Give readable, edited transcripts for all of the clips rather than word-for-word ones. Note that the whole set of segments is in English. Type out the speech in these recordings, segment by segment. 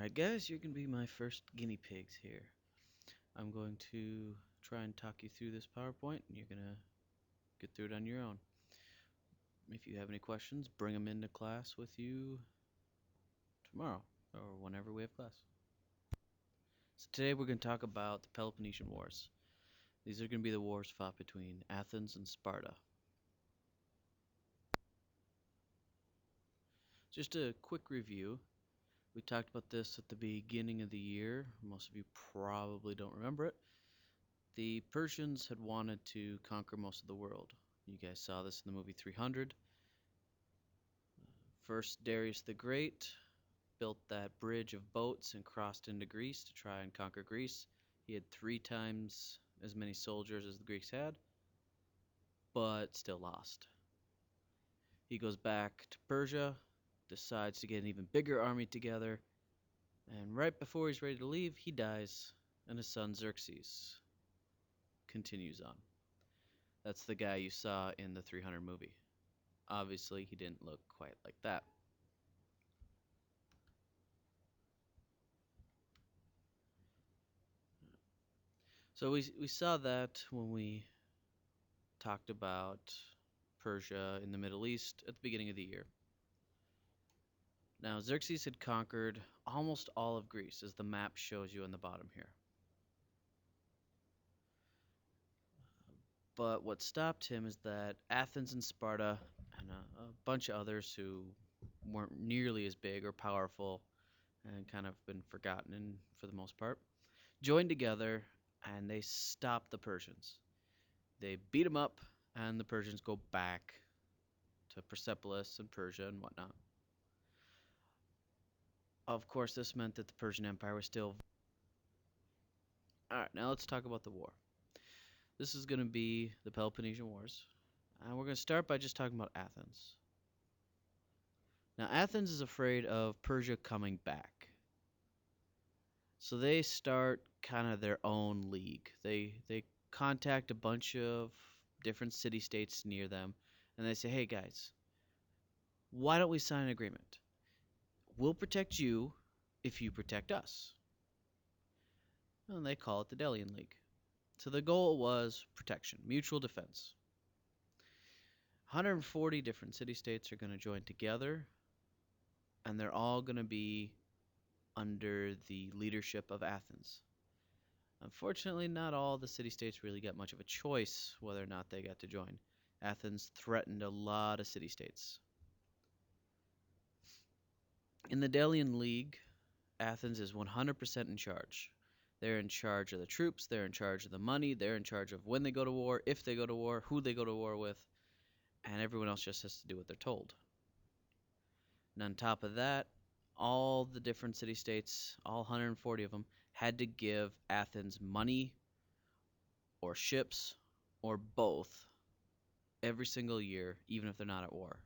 Alright guys, you're going to be my first guinea pigs here. I'm going to try and talk you through this PowerPoint, and you're going to get through it on your own. If you have any questions, bring them into class with you tomorrow, or whenever we have class. So today we're going to talk about the Peloponnesian Wars. These are going to be the wars fought between Athens and Sparta. Just a quick review. We talked about this at the beginning of the year. Most of you probably don't remember it. The Persians had wanted to conquer most of the world. You guys saw this in the movie 300. First, Darius the Great built that bridge of boats and crossed into Greece to try and conquer Greece. He had 3 times as many soldiers as the Greeks had, but still lost. He goes back to Persia, decides to get an even bigger army together, and right before he's ready to leave, he dies, and his son Xerxes continues on. That's the guy you saw in the 300 movie. Obviously, he didn't look quite like that. So we saw that when we talked about Persia in the Middle East at the beginning of the year. Now, Xerxes had conquered almost all of Greece, as the map shows you on the bottom here. But what stopped him is that Athens and Sparta and a bunch of others who weren't nearly as big or powerful and kind of been forgotten for the most part, joined together and they stopped the Persians. They beat them up, and the Persians go back to Persepolis and Persia and whatnot. Of course, this meant that the Persian Empire was still... Alright, now let's talk about the war. This is going to be the Peloponnesian Wars. And we're going to start by just talking about Athens. Now, Athens is afraid of Persia coming back. So they start kind of their own league. They contact a bunch of different city-states near them, and they say, hey guys, why don't we sign an agreement? We'll protect you if you protect us. And they call it the Delian League. So the goal was protection, mutual defense. 140 different city-states are going to join together, and they're all going to be under the leadership of Athens. Unfortunately, not all the city-states really got much of a choice whether or not they got to join. Athens threatened a lot of city-states. In the Delian League, Athens is 100% in charge. They're in charge of the troops, they're in charge of the money, they're in charge of when they go to war, if they go to war, who they go to war with, and everyone else just has to do what they're told. And on top of that, all the different city-states, all 140 of them, had to give Athens money or ships or both every single year, even if they're not at war.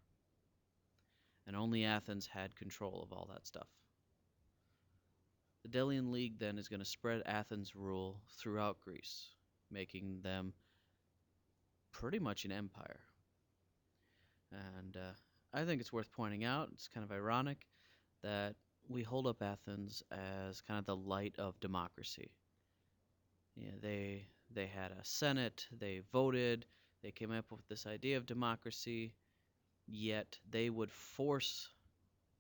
And only Athens had control of all that stuff. The Delian League then is going to spread Athens' rule throughout Greece, making them pretty much an empire. And I think it's worth pointing out, it's kind of ironic, that we hold up Athens as kind of the light of democracy. Yeah, they had a senate, they voted, they came up with this idea of democracy, yet they would force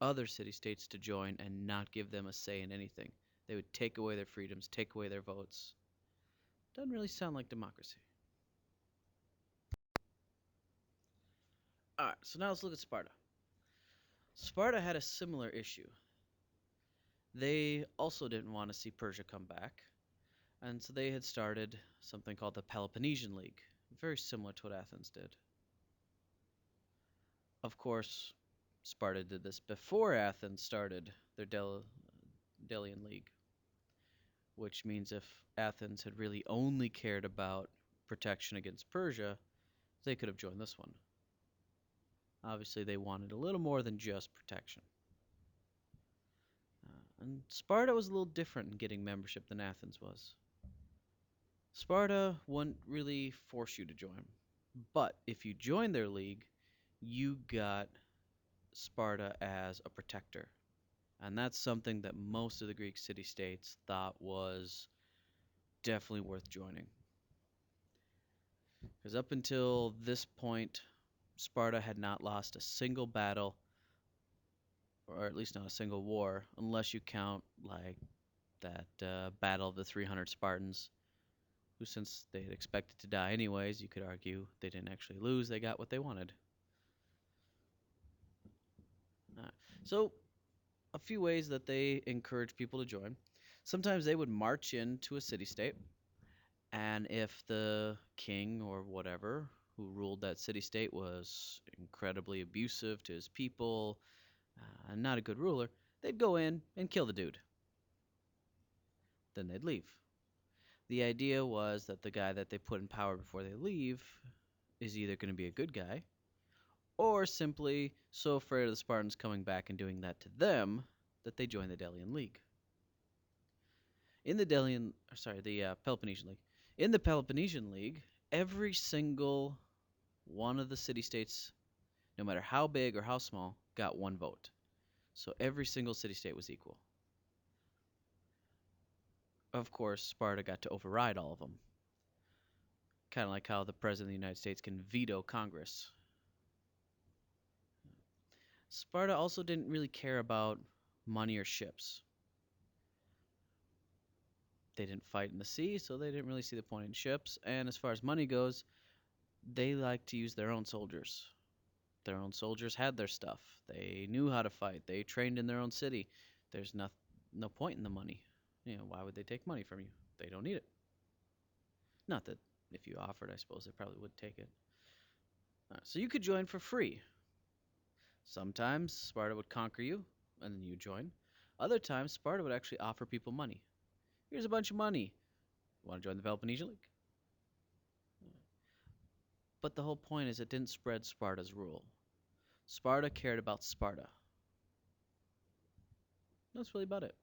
other city-states to join and not give them a say in anything. They would take away their freedoms, take away their votes. Doesn't really sound like democracy. Alright, so now let's look at Sparta. Sparta had a similar issue. They also didn't want to see Persia come back, and so they had started something called the Peloponnesian League, very similar to what Athens did. Of course, Sparta did this before Athens started their Delian League, which means if Athens had really only cared about protection against Persia, they could have joined this one. Obviously, they wanted a little more than just protection. And Sparta was a little different in getting membership than Athens was. Sparta wouldn't really force you to join, but if you joined their league, you got Sparta as a protector. And that's something that most of the Greek city states thought was definitely worth joining. Because up until this point, Sparta had not lost a single battle, or at least not a single war, unless you count like that battle of the 300 Spartans, who, since they had expected to die anyways, you could argue they didn't actually lose, they got what they wanted. Uh, so, a few ways that they encourage people to join. Sometimes they would march into a city state, and if the king or whatever who ruled that city state was incredibly abusive to his people, and not a good ruler, they'd go in and kill the dude. Then they'd leave. The idea was that the guy that they put in power before they leave is either going to be a good guy or simply so afraid of the Spartans coming back and doing that to them that they join the Delian League. In the Peloponnesian League. In the Peloponnesian League, every single one of the city-states, no matter how big or how small, got one vote. So every single city-state was equal. Of course, Sparta got to override all of them. Kind of like how the President of the United States can veto Congress. Sparta also didn't really care about money or ships. They didn't fight in the sea, so they didn't really see the point in ships. And as far as money goes, they liked to use their own soldiers. Their own soldiers had their stuff. They knew how to fight. They trained in their own city. There's no point in the money. Why would they take money from you? They don't need it. Not that if you offered, I suppose they probably would take it. So you could join for free. Sometimes Sparta would conquer you, and then you join. Other times, Sparta would actually offer people money. Here's a bunch of money. Want to join the Peloponnesian League? But the whole point is it didn't spread Sparta's rule. Sparta cared about Sparta. That's really about it.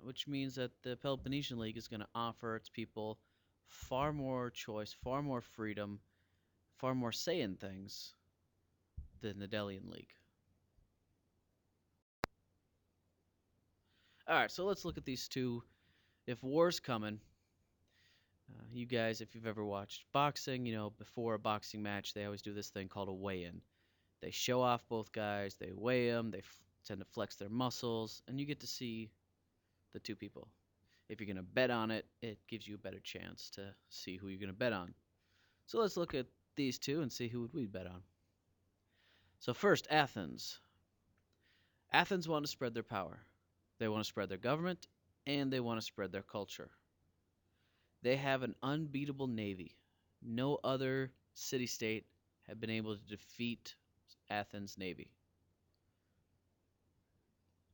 Which means that the Peloponnesian League is going to offer its people far more choice, far more freedom, far more say in things than the Delian League. All right, so let's look at these two. If war's coming, you guys, if you've ever watched boxing, before a boxing match, they always do this thing called a weigh-in. They show off both guys, they weigh them, they tend to flex their muscles, and you get to see the two people. If you're going to bet on it, it gives you a better chance to see who you're going to bet on. So let's look at these two and see who would we bet on. So first, Athens. Athens want to spread their power. They want to spread their government, and they want to spread their culture. They have an unbeatable navy. No other city-state have been able to defeat Athens' navy.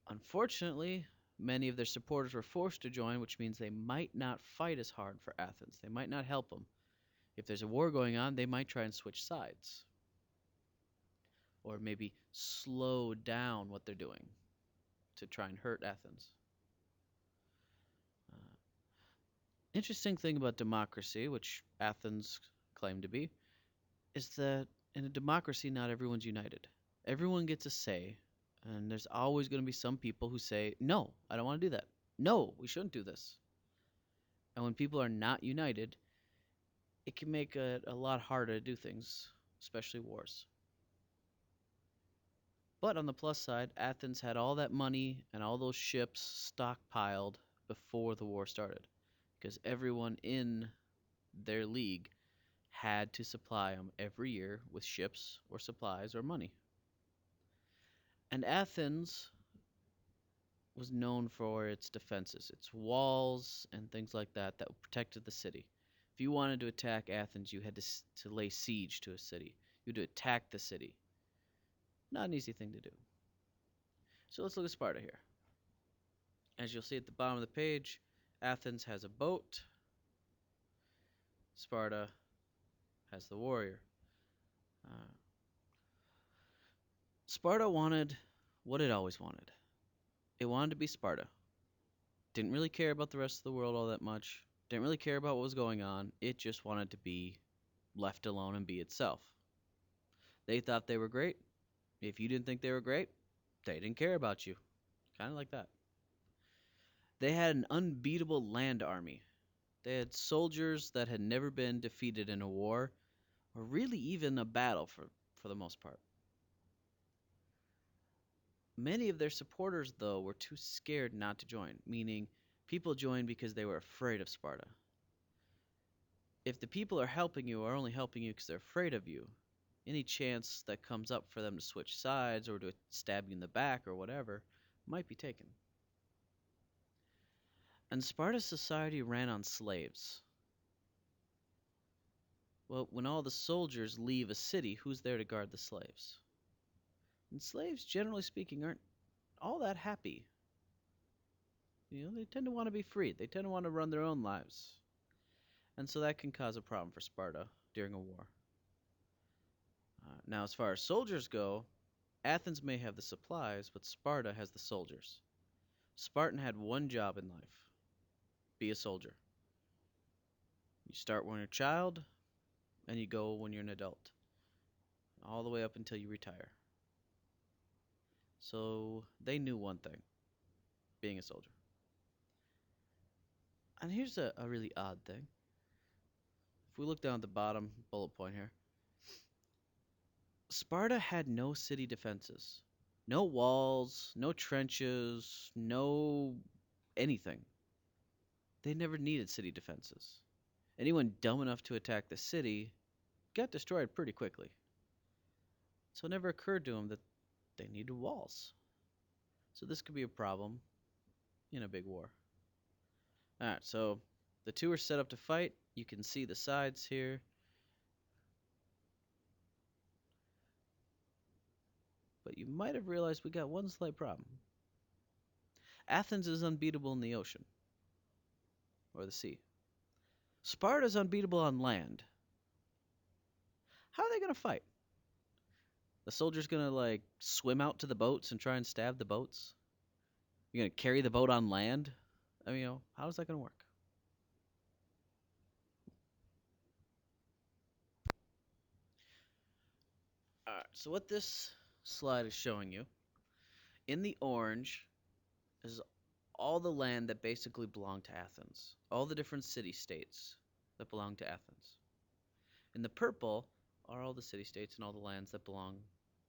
Unfortunately, many of their supporters were forced to join, which means they might not fight as hard for Athens. They might not help them. If there's a war going on, they might try and switch sides. Or maybe slow down what they're doing to try and hurt Athens. Interesting thing about democracy, which Athens claimed to be, is that in a democracy, not everyone's united. Everyone gets a say, and there's always going to be some people who say, no, I don't want to do that. No, we shouldn't do this. And when people are not united, it can make it a lot harder to do things, especially wars. But on the plus side, Athens had all that money and all those ships stockpiled before the war started, because everyone in their league had to supply them every year with ships or supplies or money. And Athens was known for its defenses, its walls and things like that that protected the city. If you wanted to attack Athens, you had to lay siege to a city. You had to attack the city. Not an easy thing to do. So let's look at Sparta here. As you'll see at the bottom of the page, Athens has a boat. Sparta has the warrior. Sparta wanted what it always wanted. It wanted to be Sparta. Didn't really care about the rest of the world all that much. Didn't really care about what was going on. It just wanted to be left alone and be itself. They thought they were great. If you didn't think they were great, They didn't care about you. Kind of like that. They had an unbeatable land army. They had soldiers that had never been defeated in a war, or really even a battle for the most part. Many of their supporters, though, were too scared not to join, meaning people joined because they were afraid of Sparta. If the people are helping you are only helping you because they're afraid of you, any chance that comes up for them to switch sides or to stab you in the back or whatever might be taken. And Sparta's society ran on slaves. Well, when all the soldiers leave a city, who's there to guard the slaves? And slaves, generally speaking, aren't all that happy. They tend to want to be free. They tend to want to run their own lives. And so that can cause a problem for Sparta during a war. Now, as far as soldiers go, Athens may have the supplies, but Sparta has the soldiers. Spartan had one job in life: be a soldier. You start when you're a child, and you go when you're an adult, all the way up until you retire. So they knew one thing: being a soldier. And here's a really odd thing. If we look down at the bottom bullet point here, Sparta had no city defenses. No walls, no trenches, no anything. They never needed city defenses. Anyone dumb enough to attack the city got destroyed pretty quickly. So it never occurred to them that they needed walls. So this could be a problem in a big war. Alright, so the two are set up to fight. You can see the sides here. But you might have realized we got one slight problem. Athens is unbeatable in the ocean, or the sea. Sparta's unbeatable on land. How are they going to fight? The soldiers going to, like, swim out to the boats and try and stab the boats? You're going to carry the boat on land? I mean, how's that going to work? Alright, so what this slide is showing you, in the orange is all the land that basically belonged to Athens. All the different city-states that belong to Athens. In the purple are all the city-states and all the lands that belong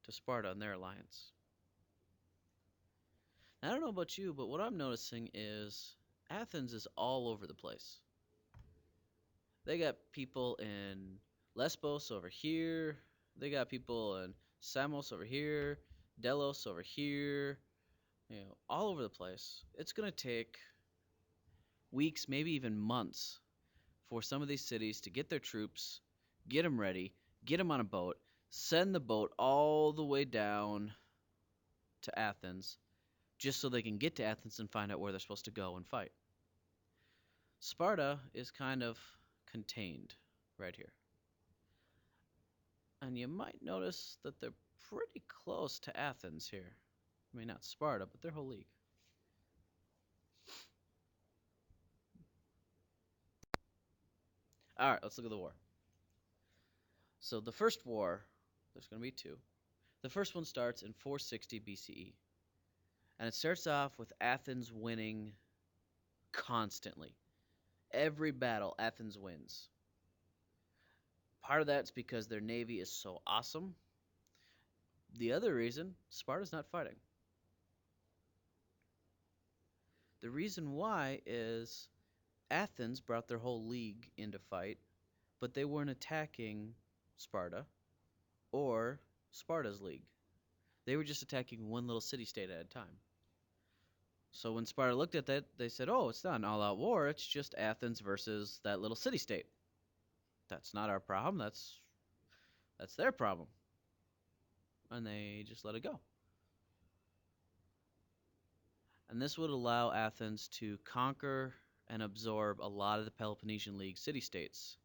to Sparta and their alliance. Now, I don't know about you, but what I'm noticing is Athens is all over the place. They got people in Lesbos over here. They got people in Samos over here. Delos over here. All over the place. It's going to take weeks, maybe even months, for some of these cities to get their troops, get them ready, get them on a boat, send the boat all the way down to Athens, just so they can get to Athens and find out where they're supposed to go and fight. Sparta is kind of contained right here. And you might notice that they're pretty close to Athens here. I mean, not Sparta, but their whole league. All right, let's look at the war. So the first war, there's going to be two. The first one starts in 460 BCE. And it starts off with Athens winning constantly. Every battle, Athens wins. Part of that's because their navy is so awesome. The other reason, Sparta's not fighting. The reason why is Athens brought their whole league into fight, but they weren't attacking Sparta or Sparta's league. They were just attacking one little city-state at a time. So when Sparta looked at that, they said, oh, it's not an all-out war, it's just Athens versus that little city-state. That's not our problem, that's their problem. And they just let it go. And this would allow Athens to conquer and absorb a lot of the Peloponnesian League city-states.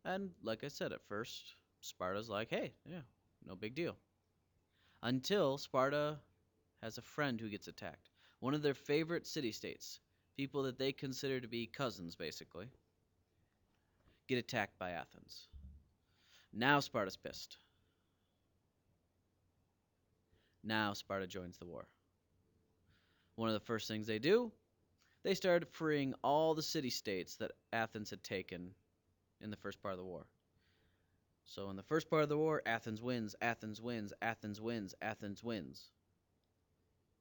And like I said at first, Sparta's like, hey, yeah, no big deal. Until Sparta has a friend who gets attacked. One of their favorite city-states, people that they consider to be cousins, basically, get attacked by Athens. Now Sparta's pissed. Now Sparta joins the war. One of the first things they do, they started freeing all the city-states that Athens had taken in the first part of the war. So in the first part of the war, Athens wins, Athens wins, Athens wins, Athens wins.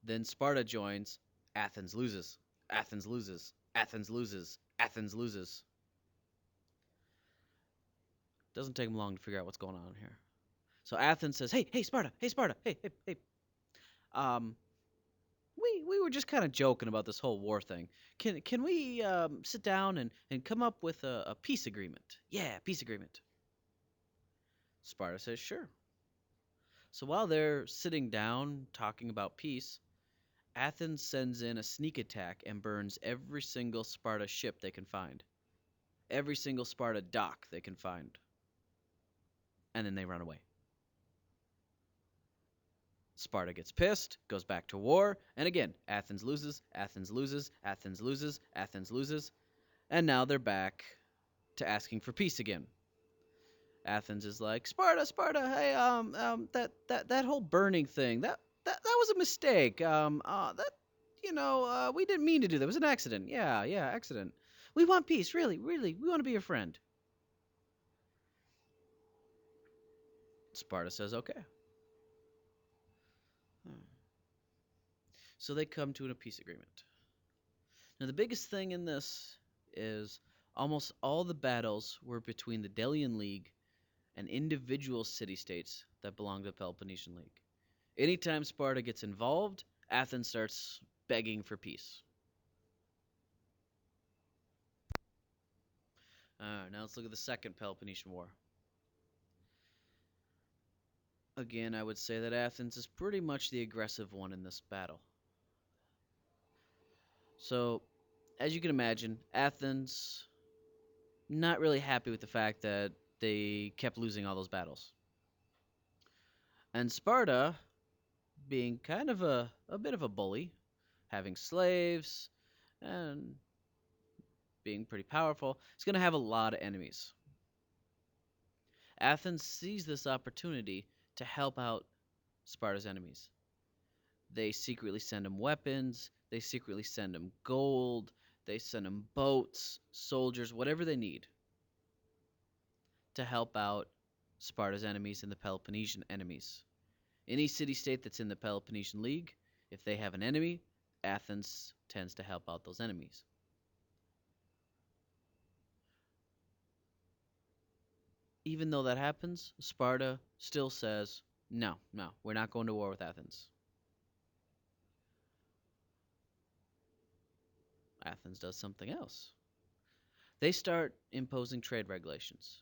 Then Sparta joins, Athens loses, Athens loses, Athens loses, Athens loses. Doesn't take them long to figure out what's going on here. So Athens says, "Hey, Sparta, hey. Um, we were just kind of joking about this whole war thing. Can we sit down and come up with a peace agreement? Yeah, peace agreement." Sparta says, "Sure." So while they're sitting down talking about peace, Athens sends in a sneak attack and burns every single Sparta ship they can find, every single Sparta dock they can find, and then they run away. Sparta gets pissed, goes back to war, and again, Athens loses, Athens loses, Athens loses, Athens loses, and now they're back to asking for peace again. Athens is like, "Sparta, Sparta, hey, that whole burning thing, that was a mistake. We didn't mean to do that. It was an accident. Yeah, accident. We want peace, really, really. We want to be your friend." Sparta says, "Okay." So they come to a peace agreement. Now, the biggest thing in this is almost all the battles were between the Delian League and individual city-states that belong to the Peloponnesian League. Anytime Sparta gets involved, Athens starts begging for peace. Now let's look at the Second Peloponnesian War. Again, I would say that Athens is pretty much the aggressive one in this battle. So, as you can imagine, Athens not really happy with the fact that they kept losing all those battles. And Sparta, being kind of a bit of a bully, having slaves and being pretty powerful, is going to have a lot of enemies. Athens sees this opportunity to help out Sparta's enemies. They secretly send him weapons, they secretly send him gold, they send him boats, soldiers, whatever they need to help out Sparta's enemies and the Peloponnesian enemies. Any city-state that's in the Peloponnesian League, if they have an enemy, Athens tends to help out those enemies. Even though that happens, Sparta still says, no, we're not going to war with Athens. Athens does something else. They start imposing trade regulations,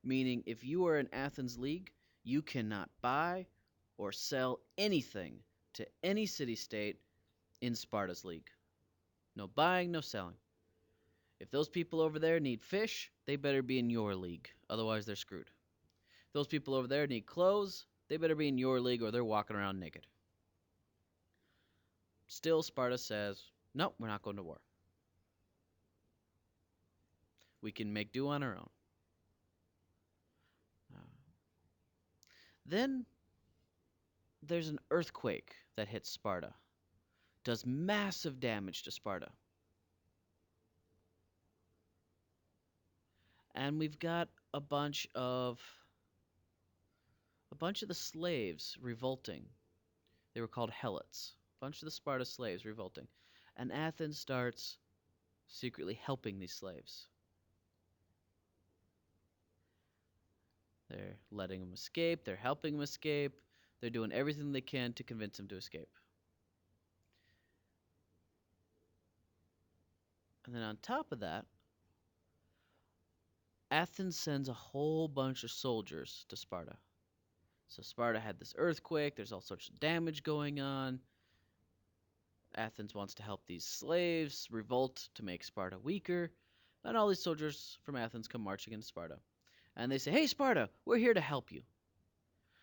meaning if you are in Athens League, you cannot buy or sell anything to any city-state in Sparta's league. No buying, no selling. If those people over there need fish, they better be in your league, otherwise they're screwed. If those people over there need clothes, they better be in your league or they're walking around naked. Still, Sparta says, no, we're not going to war. We can make do on our own. Then there's an earthquake that hits Sparta. Does massive damage to Sparta. And we've got a bunch of the slaves revolting. They were called helots. A bunch of the Sparta slaves revolting. And Athens starts secretly helping these slaves. They're letting them escape. They're helping them escape. They're doing everything they can to convince them to escape. And then on top of that, Athens sends a whole bunch of soldiers to Sparta. So Sparta had this earthquake. There's all sorts of damage going on. Athens wants to help these slaves revolt to make Sparta weaker. And all these soldiers from Athens come marching into Sparta. And they say, hey, Sparta, we're here to help you.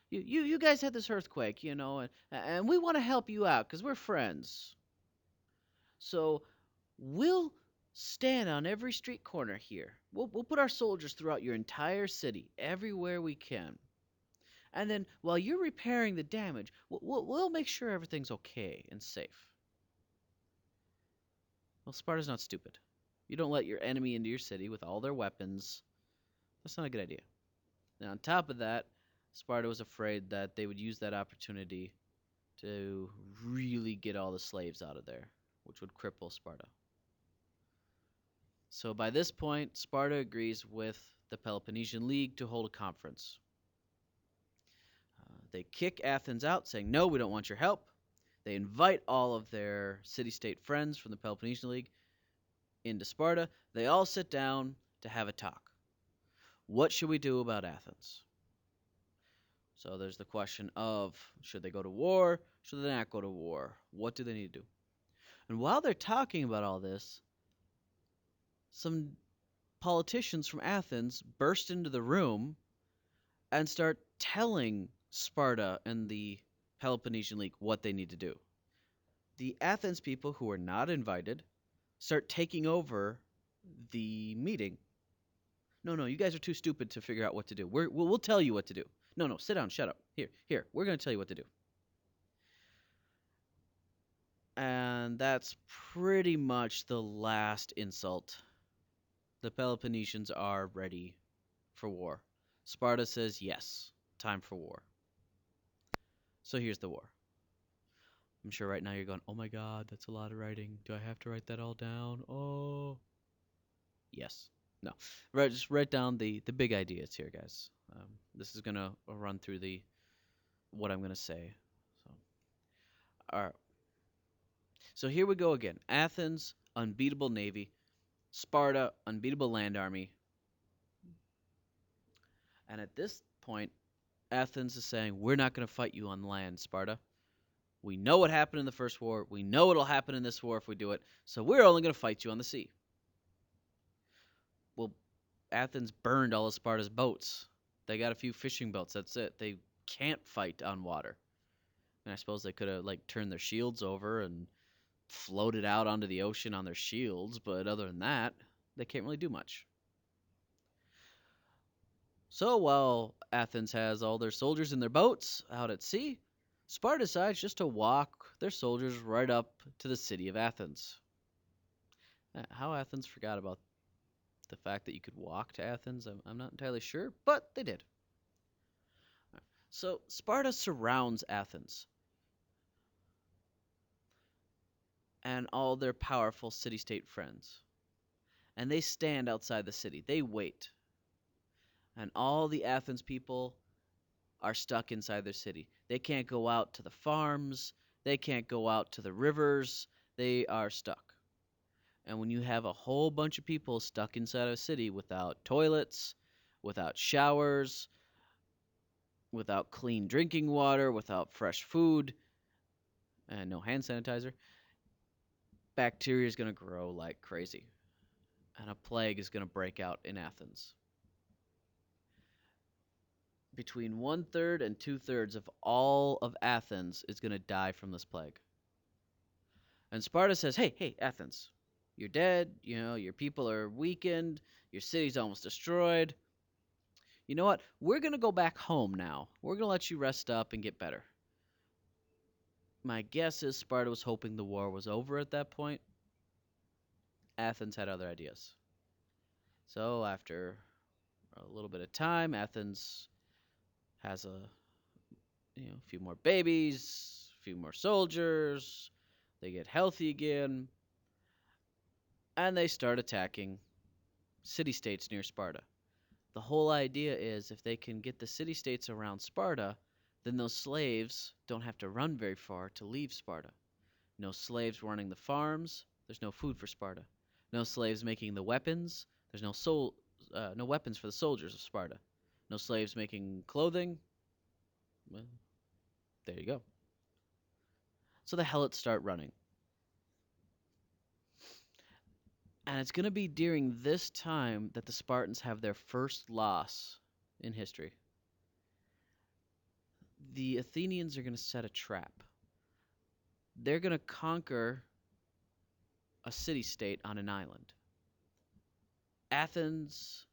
You guys had this earthquake, and we want to help you out because we're friends. So we'll stand on every street corner here. We'll put our soldiers throughout your entire city, everywhere we can. And then while you're repairing the damage, we'll make sure everything's okay and safe. Well, Sparta's not stupid. You don't let your enemy into your city with all their weapons. That's not a good idea. Now, on top of that, Sparta was afraid that they would use that opportunity to really get all the slaves out of there, which would cripple Sparta. So by this point, Sparta agrees with the Peloponnesian League to hold a conference. They kick Athens out, saying, "No, we don't want your help." They invite all of their city-state friends from the Peloponnesian League into Sparta. They all sit down to have a talk. What should we do about Athens? So there's the question of, should they go to war? Should they not go to war? What do they need to do? And while they're talking about all this, some politicians from Athens burst into the room and start telling Sparta and the Peloponnesian League what they need to do. The Athens people who are not invited start taking over the meeting. No, you guys are too stupid to figure out what to do. We'll tell you what to do. No, sit down, shut up. Here, we're going to tell you what to do. And that's pretty much the last insult. The Peloponnesians are ready for war. Sparta says, yes, time for war. So here's the war. I'm sure right now you're going, oh my god, that's a lot of writing. Do I have to write that all down? Oh. Yes. No. Just write down the big ideas here, guys. This is going to run through what I'm going to say. All right. So here we go again. Athens, unbeatable navy. Sparta, unbeatable land army. And at this point, Athens is saying, we're not going to fight you on land, Sparta. We know what happened in the first war. We know what'll happen in this war if we do it. So we're only going to fight you on the sea. Well, Athens burned all of Sparta's boats. They got a few fishing boats. That's it. They can't fight on water. And I suppose they could have turned their shields over and floated out onto the ocean on their shields, but other than that, they can't really do much. So while Athens has all their soldiers in their boats out at sea, Sparta decides just to walk their soldiers right up to the city of Athens. How Athens forgot about the fact that you could walk to Athens, I'm not entirely sure, but they did. So Sparta surrounds Athens and all their powerful city-state friends. And they stand outside the city. They wait. And all the Athens people are stuck inside their city. They can't go out to the farms. They can't go out to the rivers. They are stuck. And when you have a whole bunch of people stuck inside a city without toilets, without showers, without clean drinking water, without fresh food, and no hand sanitizer, bacteria is going to grow like crazy. And a plague is going to break out in Athens. Between 1/3 and 2/3 of all of Athens is going to die from this plague. And Sparta says, hey, Athens, you're dead. Your people are weakened. Your city's almost destroyed. You know what? We're going to go back home now. We're going to let you rest up and get better. My guess is Sparta was hoping the war was over at that point. Athens had other ideas. So after a little bit of time, Athens has a few more babies, a few more soldiers. They get healthy again, and they start attacking city-states near Sparta. The whole idea is if they can get the city-states around Sparta, then those slaves don't have to run very far to leave Sparta. No slaves running the farms. There's no food for Sparta. No slaves making the weapons. There's no weapons for the soldiers of Sparta. No slaves making clothing. Well, there you go. So the Helots start running. And it's going to be during this time that the Spartans have their first loss in history. The Athenians are going to set a trap. They're going to conquer a city-state on an island. Athens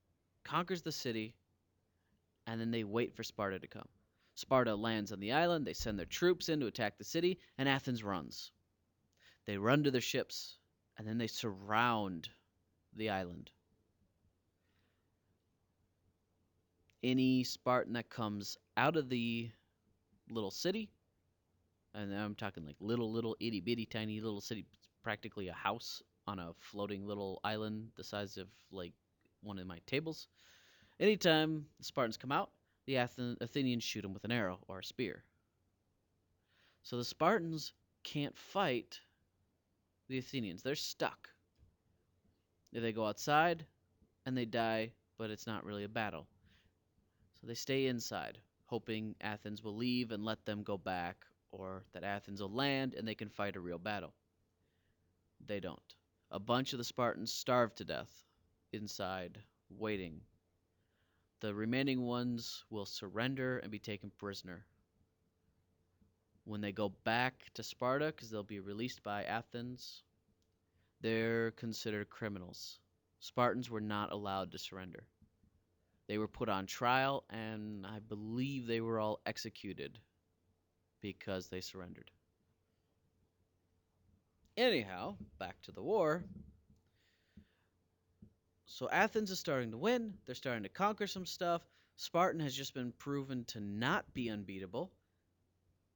conquers the city, and then they wait for Sparta to come. Sparta lands on the island, they send their troops in to attack the city, and Athens runs. They run to their ships, and then they surround the island. Any Spartan that comes out of the little city, and I'm talking like little itty bitty tiny little city, practically a house on a floating little island the size of like one of my tables. Anytime the Spartans come out, the Athenians shoot them with an arrow or a spear. So the Spartans can't fight the Athenians. They're stuck. They go outside and they die, but it's not really a battle. So they stay inside, hoping Athens will leave and let them go back, or that Athens will land and they can fight a real battle. They don't. A bunch of the Spartans starve to death inside, waiting. The remaining ones will surrender and be taken prisoner. When they go back to Sparta, because they'll be released by Athens, they're considered criminals. Spartans were not allowed to surrender. They were put on trial, and I believe they were all executed because they surrendered. Anyhow, back to the war. So Athens is starting to win. They're starting to conquer some stuff. Spartan has just been proven to not be unbeatable.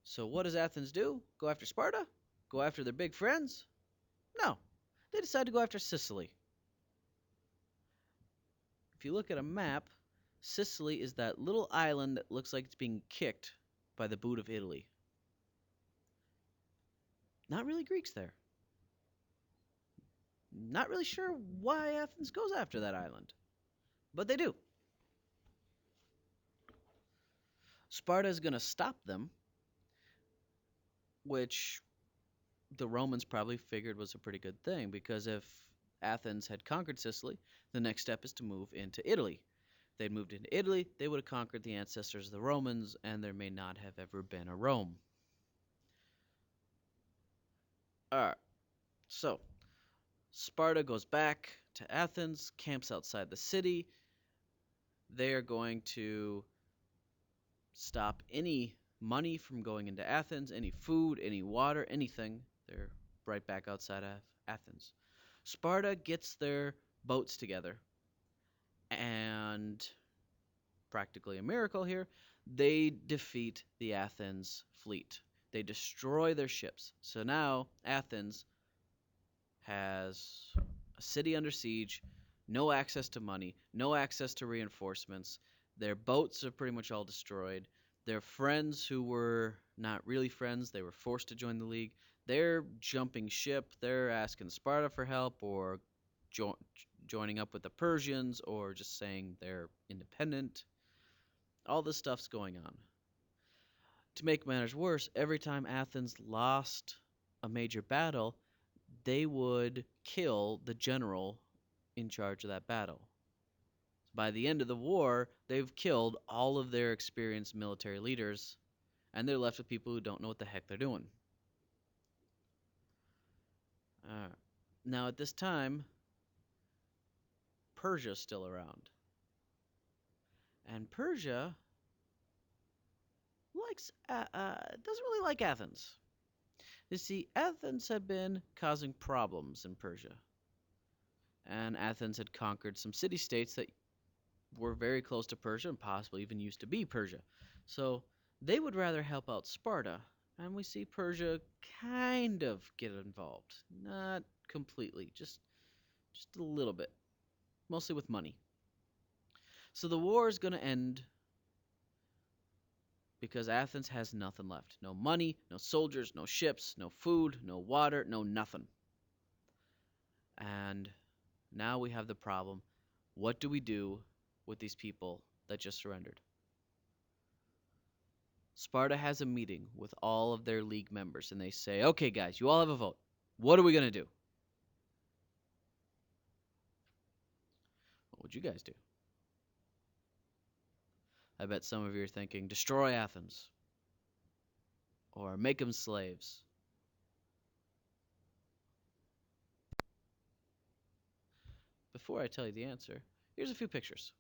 So what does Athens do? Go after Sparta? Go after their big friends? No. They decide to go after Sicily. If you look at a map, Sicily is that little island that looks like it's being kicked by the boot of Italy. Not really Greeks there. Not really sure why Athens goes after that island, but they do. Sparta is going to stop them, which the Romans probably figured was a pretty good thing, because if Athens had conquered Sicily, the next step is to move into Italy. If they'd moved into Italy, they would have conquered the ancestors of the Romans, and there may not have ever been a Rome. Alright, so Sparta goes back to Athens, camps outside the city. They are going to stop any money from going into Athens, any food, any water, anything. They're right back outside of Athens. Sparta gets their boats together, and practically a miracle here, they defeat the Athens fleet. They destroy their ships. So now Athens has a city under siege, no access to money, no access to reinforcements. Their boats are pretty much all destroyed. Their friends who were not really friends, they were forced to join the League. They're jumping ship. They're asking Sparta for help, or joining up with the Persians, or just saying they're independent. All this stuff's going on. To make matters worse, every time Athens lost a major battle, they would kill the general in charge of that battle. By the end of the war, they've killed all of their experienced military leaders, and they're left with people who don't know what the heck they're doing. Now, at this time, Persia's still around. And Persia doesn't really like Athens. You see, Athens had been causing problems in Persia. And Athens had conquered some city-states that were very close to Persia and possibly even used to be Persia. So they would rather help out Sparta, and we see Persia kind of get involved. Not completely, just a little bit, mostly with money. So the war is going to end because Athens has nothing left. No money, no soldiers, no ships, no food, no water, no nothing. And now we have the problem. What do we do with these people that just surrendered? Sparta has a meeting with all of their league members, and they say, okay, guys, you all have a vote. What are we going to do? What would you guys do? I bet some of you are thinking, destroy Athens, or make them slaves. Before I tell you the answer, here's a few pictures.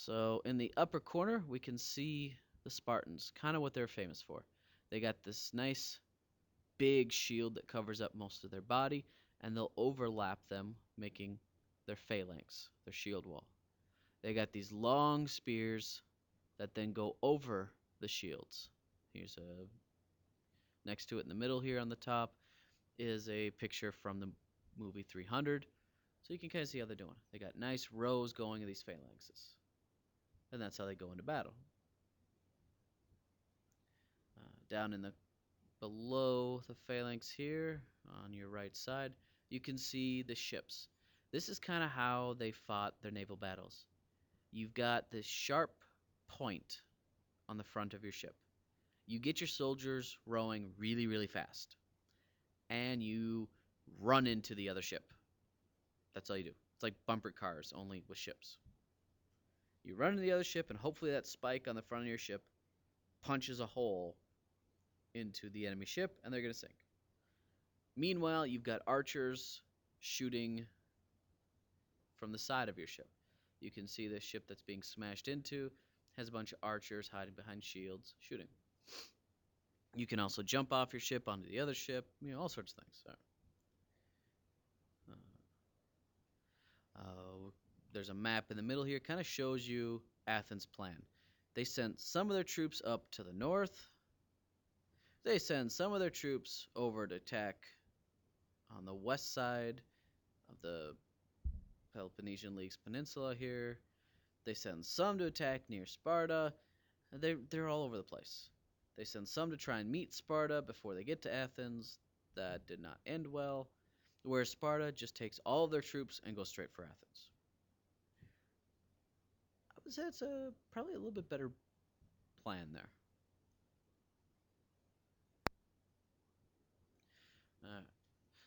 So in the upper corner, we can see the Spartans, kind of what they're famous for. They got this nice big shield that covers up most of their body, and they'll overlap them, making their phalanx, their shield wall. They got these long spears that then go over the shields. Here's a next to it in the middle here on the top is a picture from the movie 300. So you can kind of see how they're doing. They got nice rows going of these phalanxes. And that's how they go into battle. Down in the below the phalanx here on your right side, you can see the ships. This is kind of how they fought their naval battles. You've got this sharp point on the front of your ship. You get your soldiers rowing really, really fast, and you run into the other ship. That's all you do. It's like bumper cars, only with ships. You run into the other ship, and hopefully that spike on the front of your ship punches a hole into the enemy ship, and they're going to sink. Meanwhile, you've got archers shooting from the side of your ship. You can see this ship that's being smashed into has a bunch of archers hiding behind shields shooting. You can also jump off your ship onto the other ship, all sorts of things. There's a map in the middle here, kind of shows you Athens' plan. They sent some of their troops up to the north. They send some of their troops over to attack on the west side of the Peloponnesian League's peninsula here. They send some to attack near Sparta. They're all over the place. They send some to try and meet Sparta before they get to Athens. That did not end well. Whereas Sparta just takes all of their troops and goes straight for Athens. I would say it's probably a little bit better plan there.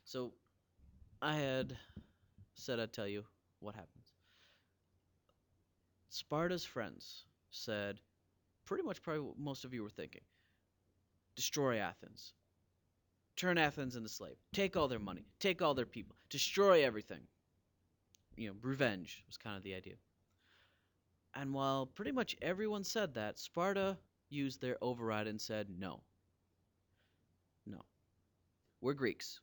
So I had said I'd tell you what happens. Sparta's friends said pretty much probably what most of you were thinking. Destroy Athens. Turn Athens into slave. Take all their money. Take all their people. Destroy everything. Revenge was kind of the idea. And while pretty much everyone said that, Sparta used their override and said, no. No. We're Greeks.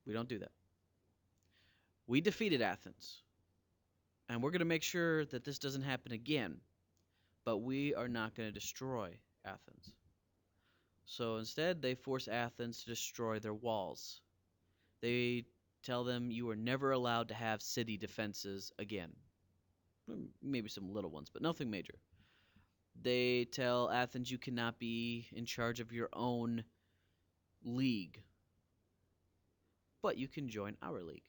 We don't do that. We defeated Athens. And we're going to make sure that this doesn't happen again. But we are not going to destroy Athens. So instead, they force Athens to destroy their walls. They tell them you are never allowed to have city defenses again. Maybe some little ones, but nothing major. They tell Athens you cannot be in charge of your own league, but you can join our league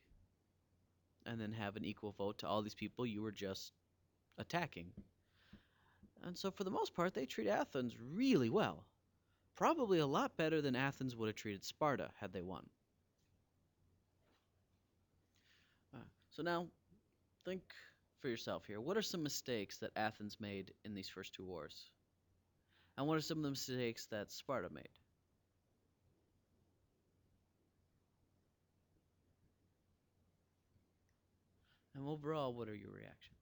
and then have an equal vote to all these people you were just attacking. And so for the most part, they treat Athens really well. Probably a lot better than Athens would have treated Sparta had they won. So now, think for yourself here. What are some mistakes that Athens made in these first two wars? And what are some of the mistakes that Sparta made? And overall, what are your reactions?